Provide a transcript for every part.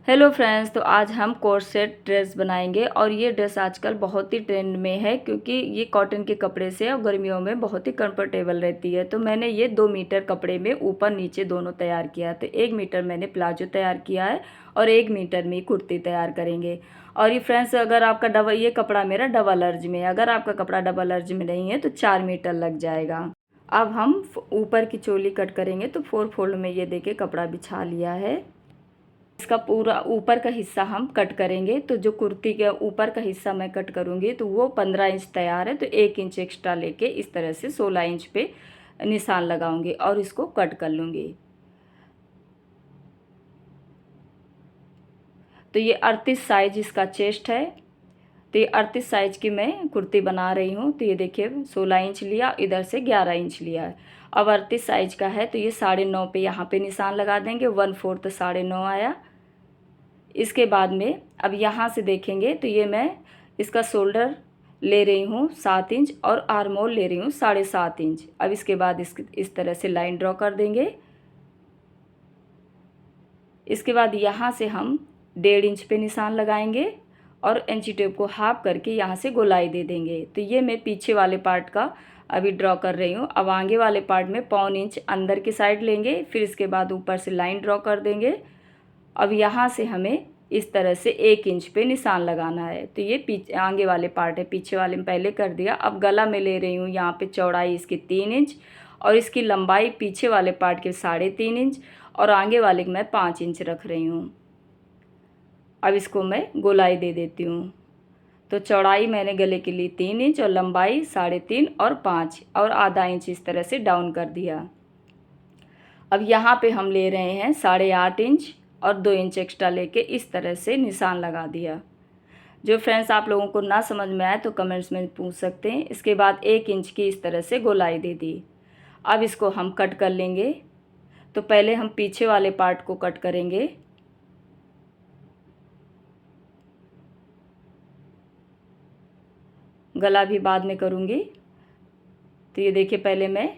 Hello friends, तो आज हम कोट सेट ड्रेस बनाएंगे और ये ड्रेस आजकल बहुत ही ट्रेंड में है क्योंकि ये कॉटन के कपड़े से और गर्मियों में बहुत ही कंफर्टेबल रहती है। तो मैंने ये 2 मीटर कपड़े में ऊपर नीचे दोनों तैयार किया है। तो 1 मीटर मैंने प्लाजो तैयार किया है और 1 मीटर में कुर्ती तैयार करेंगे। और ये फ्रेंड्स, अगर आपका डबल, ये कपड़ा मेरा डबल अर्ज में है, अगर आपका कपड़ा डबल अर्ज में नहीं है तो 4 मीटर लग जाएगा। अब हम ऊपर की चोली कट करेंगे। तो 4 फोल्ड में ये देखिए कपड़ा बिछा लिया है। इसका पूरा ऊपर का हिस्सा हम कट करेंगे। तो जो कुर्ती के ऊपर का हिस्सा मैं कट करूँगी तो वो 15 इंच तैयार है। तो 1 इंच एक्स्ट्रा लेके इस तरह से 16 इंच पे निशान लगाऊंगी और इसको कट कर लूँगी। तो ये 38 साइज इसका चेस्ट है। तो ये 38 साइज की मैं कुर्ती बना रही हूँ। तो ये देखिए 16 इंच लिया, इधर से 11 इंच लिया है। अब 38 साइज का है तो ये 9.5 पे यहाँ पे निशान लगा देंगे। 1/4 9.5 आया। इसके बाद में अब यहाँ से देखेंगे तो ये मैं इसका शोल्डर ले रही हूँ 7 इंच और आर्म होल ले रही हूँ 7.5 इंच। अब इसके बाद इस तरह से लाइन ड्रॉ कर देंगे। इसके बाद यहाँ से हम 1.5 इंच पे निशान लगाएंगे और इंची टेप को हाफ करके यहाँ से गोलाई दे देंगे। तो ये मैं पीछे वाले पार्ट का अभी ड्रॉ कर रही हूँ। अब आगे वाले पार्ट में 1/4 इंच अंदर की साइड लेंगे, फिर इसके बाद ऊपर से लाइन ड्रॉ कर देंगे। अब यहाँ से हमें इस तरह से 1 इंच पे निशान लगाना है। तो ये पीछे आगे वाले पार्ट है, पीछे वाले में पहले कर दिया। अब गला में ले रही हूँ यहाँ पे चौड़ाई इसकी 3 इंच और इसकी लंबाई पीछे वाले पार्ट के 3.5 इंच और आगे वाले में 5 इंच रख रही हूँ। अब इसको मैं गोलाई दे देती हूँ। तो चौड़ाई मैंने गले के लिए 3 इंच और लंबाई 3.5 और 5 और आधा इंच इस तरह से डाउन कर दिया। अब यहाँ पे हम ले रहे हैं 8.5 इंच और 2 इंच एक्स्ट्रा लेके इस तरह से निशान लगा दिया। जो फ्रेंड्स आप लोगों को ना समझ में आए तो कमेंट्स में पूछ सकते हैं। इसके बाद 1 इंच की इस तरह से गोलाई दे दी। अब इसको हम कट कर लेंगे। तो पहले हम पीछे वाले पार्ट को कट करेंगे। गला भी बाद में करूँगी। तो ये देखिए पहले मैं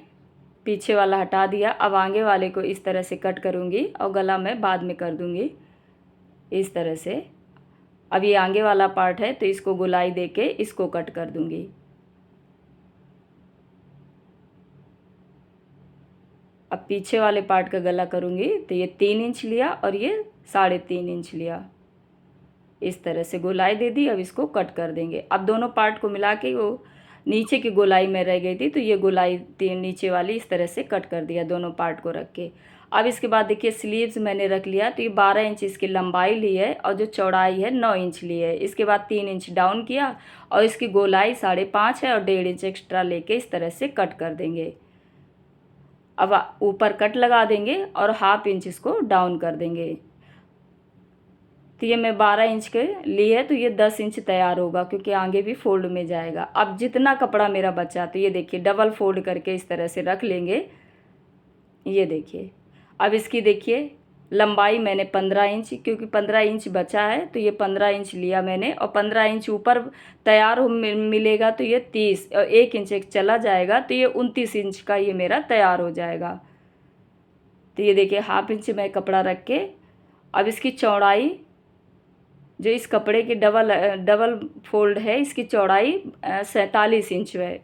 पीछे वाला हटा दिया। अब आगे वाले को इस तरह से कट करूँगी और गला मैं बाद में कर दूँगी इस तरह से। अब ये आगे वाला पार्ट है तो इसको गोलाई देके इसको कट कर दूँगी। अब पीछे वाले पार्ट का गला करूँगी। तो ये 3 इंच लिया और ये 3.5 इंच लिया, इस तरह से गोलाई दे दी। अब इसको कट कर देंगे। अब दोनों पार्ट को मिला के वो नीचे की गोलाई में रह गई थी तो ये गोलाई 3 नीचे वाली इस तरह से कट कर दिया दोनों पार्ट को रख के। अब इसके बाद देखिए स्लीव्स मैंने रख लिया। तो ये 12 इंच इसकी लंबाई ली है और जो चौड़ाई है 9 इंच ली है। इसके बाद 3 इंच डाउन किया और इसकी गोलाई 5.5 है और 1.5 इंच एक्स्ट्रा लेके इस तरह से कट कर देंगे। अब ऊपर कट लगा देंगे और हाफ इंच इसको डाउन कर देंगे। तो ये मैं 12 इंच के लिए तो ये 10 इंच तैयार होगा क्योंकि आगे भी फोल्ड में जाएगा। अब जितना कपड़ा मेरा बचा तो ये देखिए डबल फोल्ड करके इस तरह से रख लेंगे। ये देखिए अब इसकी देखिए लंबाई मैंने 15 इंच, क्योंकि 15 इंच बचा है तो ये 15 इंच लिया मैंने और 15 इंच ऊपर तैयार हो मिलेगा तो ये 30 और 1 इंच एक चला जाएगा तो ये 29 इंच का ये मेरा तैयार हो जाएगा। तो ये देखिए हाफ इंच मैं कपड़ा रख के अब इसकी चौड़ाई जो इस कपड़े की डबल फोल्ड है इसकी चौड़ाई 47 इंच है।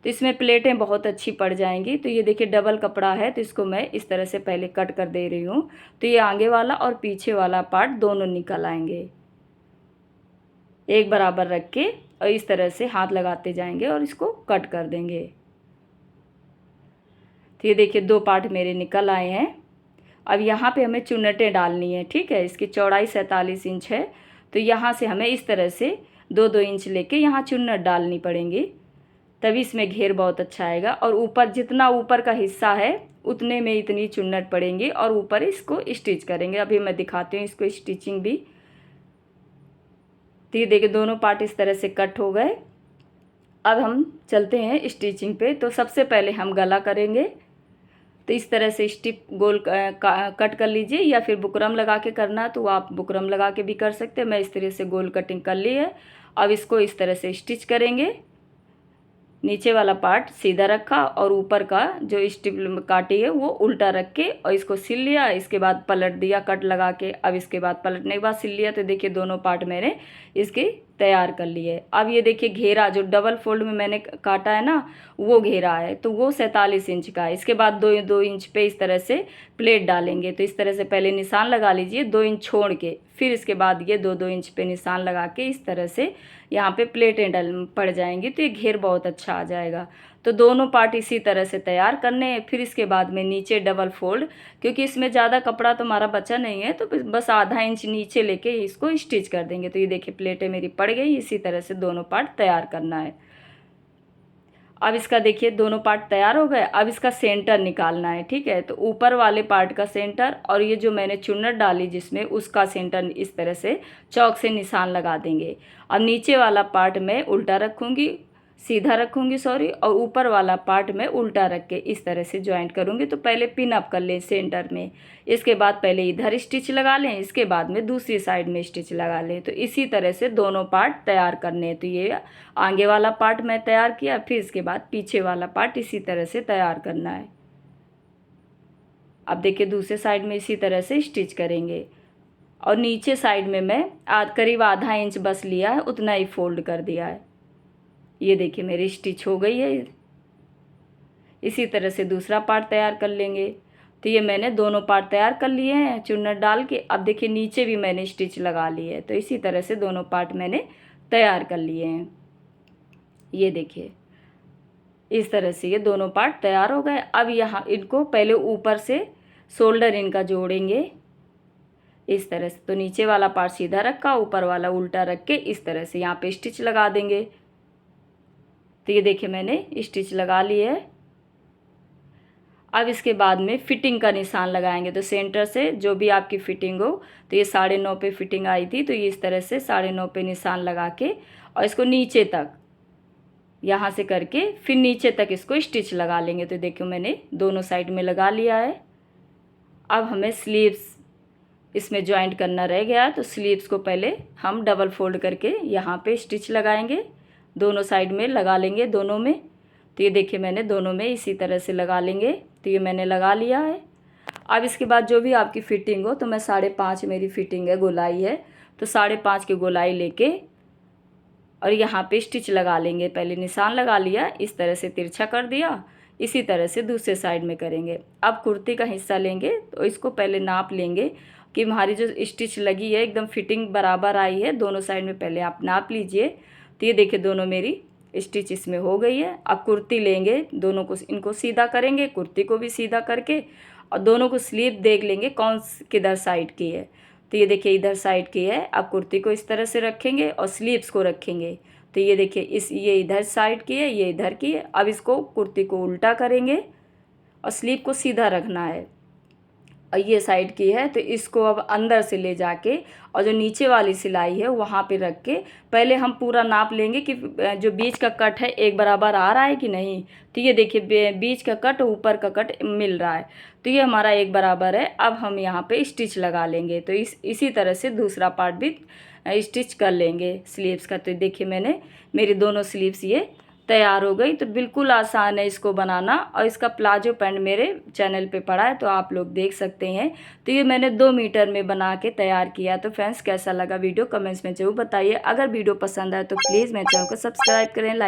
तो इसमें प्लेटें बहुत अच्छी पड़ जाएंगी। तो ये देखिए डबल कपड़ा है तो इसको मैं इस तरह से पहले कट कर दे रही हूँ। तो ये आगे वाला और पीछे वाला पार्ट दोनों निकल आएंगे। एक बराबर रख के और इस तरह से हाथ लगाते जाएंगे और इसको कट कर देंगे। तो ये देखिए 2 पार्ट मेरे निकल आए हैं। अब यहाँ पे हमें चुन्नटें डालनी है, ठीक है। इसकी चौड़ाई 47 इंच है तो यहाँ से हमें इस तरह से 2-2 इंच लेके यहाँ चुन्नट डालनी पड़ेंगी, तभी इसमें घेर बहुत अच्छा आएगा। और ऊपर जितना ऊपर का हिस्सा है उतने में इतनी चुन्नट पड़ेंगी और ऊपर इसको स्टिच करेंगे। अभी मैं दिखाती हूँ इसको स्टिचिंग भी। तो ये देखिए दोनों पार्ट इस तरह से कट हो गए। अब हम चलते हैं स्टिचिंग पे। तो सबसे पहले हम गला करेंगे। तो इस तरह से स्टिप गोल कट कर लीजिए, या फिर बुकरम लगा के करना है तो आप बुकरम लगा के भी कर सकते हैं। मैं इस तरह से गोल कटिंग कर ली है। अब इसको इस तरह से स्टिच करेंगे। नीचे वाला पार्ट सीधा रखा और ऊपर का जो स्टिप काटी है वो उल्टा रख के और इसको सिल लिया। इसके बाद पलट दिया कट लगा के। अब इसके बाद पलटने के बाद सिल लिया। तो देखिए दोनों पार्ट मैंने इसके तैयार कर लिए। अब ये देखिए घेरा जो डबल फोल्ड में मैंने काटा है ना, वो घेरा है, तो वो 47 इंच का है। इसके बाद 2 इंच पे इस तरह से प्लेट डालेंगे। तो इस तरह से पहले निशान लगा लीजिए 2 इंच छोड़ के, फिर इसके बाद ये 2 इंच पे निशान लगा के इस तरह से यहाँ पे प्लेटें डल पड़ जाएंगी, तो ये घेर बहुत अच्छा आ जाएगा। तो दोनों पार्ट इसी तरह से तैयार करने हैं। फिर इसके बाद में नीचे डबल फोल्ड, क्योंकि इसमें ज़्यादा कपड़ा तो हमारा बचा नहीं है, तो बस आधा इंच नीचे लेके इसको स्टिच कर देंगे। तो ये देखिए प्लेटें मेरी पड़ गई। इसी तरह से दोनों पार्ट तैयार करना है। अब इसका देखिए दोनों पार्ट तैयार हो गए। अब इसका सेंटर निकालना है, ठीक है। तो ऊपर वाले पार्ट का सेंटर और ये जो मैंने चुन्नट डाली जिसमें, उसका सेंटर इस तरह से चौक से निशान लगा देंगे। अब नीचे वाला पार्ट मैं उल्टा रखूँगी, सीधा रखूँगी सॉरी, और ऊपर वाला पार्ट मैं उल्टा रख के इस तरह से जॉइंट करूँगी। तो पहले पिन अप कर लें सेंटर में, इसके बाद पहले इधर स्टिच लगा लें, इसके बाद में दूसरी साइड में स्टिच लगा लें। तो इसी तरह से दोनों पार्ट तैयार करने हैं। तो ये आगे वाला पार्ट मैं तैयार किया, फिर इसके बाद पीछे वाला पार्ट इसी तरह से तैयार करना है। अब देखिए दूसरे साइड में इसी तरह से स्टिच करेंगे। और नीचे साइड में मैं करीब आधा इंच बस लिया है, उतना ही फोल्ड कर दिया है। ये देखिए मेरी स्टिच हो गई है। इसी तरह से दूसरा पार्ट तैयार कर लेंगे। तो ये मैंने दोनों पार्ट तैयार कर लिए हैं चुन्नट डाल के। अब देखिए नीचे भी मैंने स्टिच लगा ली है। तो इसी तरह से दोनों पार्ट मैंने तैयार कर लिए हैं। ये देखिए इस तरह से ये दोनों पार्ट तैयार हो गए। अब यहाँ इनको पहले ऊपर से शोल्डर इनका जोड़ेंगे इस तरह से। तो नीचे वाला पार्ट सीधा रखा, ऊपर वाला उल्टा रख के इस तरह से यहाँ पे स्टिच लगा देंगे। तो ये देखिए मैंने स्टिच लगा ली है। अब इसके बाद में फिटिंग का निशान लगाएंगे। तो सेंटर से जो भी आपकी फिटिंग हो, तो ये 9.5 पे फिटिंग आई थी, तो ये इस तरह से 9.5 पे निशान लगा के और इसको नीचे तक यहाँ से करके फिर नीचे तक इसको स्टिच लगा लेंगे। तो देखियो मैंने दोनों साइड में लगा लिया है। अब हमें स्लीव्स इसमें जॉइंट करना रह गया है। तो स्लीव्स को पहले हम डबल फोल्ड करके यहाँ पे स्टिच लगाएंगे, दोनों साइड में लगा लेंगे दोनों में। तो ये देखिए मैंने दोनों में इसी तरह से लगा लेंगे। तो ये मैंने लगा लिया है। अब इसके बाद जो भी आपकी फिटिंग हो, तो मैं 5.5 मेरी फिटिंग है, गोलाई है, तो 5.5 की गोलाई लेके और यहाँ पे स्टिच लगा लेंगे। पहले निशान लगा लिया, इस तरह से तिरछा कर दिया। इसी तरह से दूसरे साइड में करेंगे। अब कुर्ती का हिस्सा लेंगे, तो इसको पहले नाप लेंगे कि हमारी जो स्टिच लगी है एकदम फिटिंग बराबर आई है। दोनों साइड में पहले आप नाप लीजिए। तो ये देखिए दोनों मेरी स्टिच इसमें हो गई है। अब कुर्ती लेंगे, दोनों को इनको सीधा करेंगे, कुर्ती को भी सीधा करके, और दोनों को स्लीव देख लेंगे कौन किधर साइड की है। तो ये देखिए इधर साइड की है। अब कुर्ती को इस तरह से रखेंगे और स्लीव्स को रखेंगे। तो ये देखिए ये इधर साइड की है, ये इधर की है। अब इसको कुर्ती को उल्टा करेंगे और स्लीव को सीधा रखना है, और ये साइड की है। तो इसको अब अंदर से ले जाके और जो नीचे वाली सिलाई है वहाँ पे रख के पहले हम पूरा नाप लेंगे कि जो बीच का कट है एक बराबर आ रहा है कि नहीं। तो ये देखिए बीच का कट ऊपर का कट मिल रहा है, तो ये हमारा एक बराबर है। अब हम यहाँ पे स्टिच लगा लेंगे। तो इसी तरह से दूसरा पार्ट भी स्टिच कर लेंगे स्लीव्स का। तो देखिए मैंने मेरी दोनों स्लीव्स ये तैयार हो गई। तो बिल्कुल आसान है इसको बनाना। और इसका प्लाजो पैंट मेरे चैनल पे पड़ा है, तो आप लोग देख सकते हैं। तो ये मैंने 2 मीटर में बना के तैयार किया। तो फ्रेंड्स कैसा लगा वीडियो कमेंट्स में ज़रूर बताइए। अगर वीडियो पसंद आए तो प्लीज़ मेरे चैनल को सब्सक्राइब करें, लाइक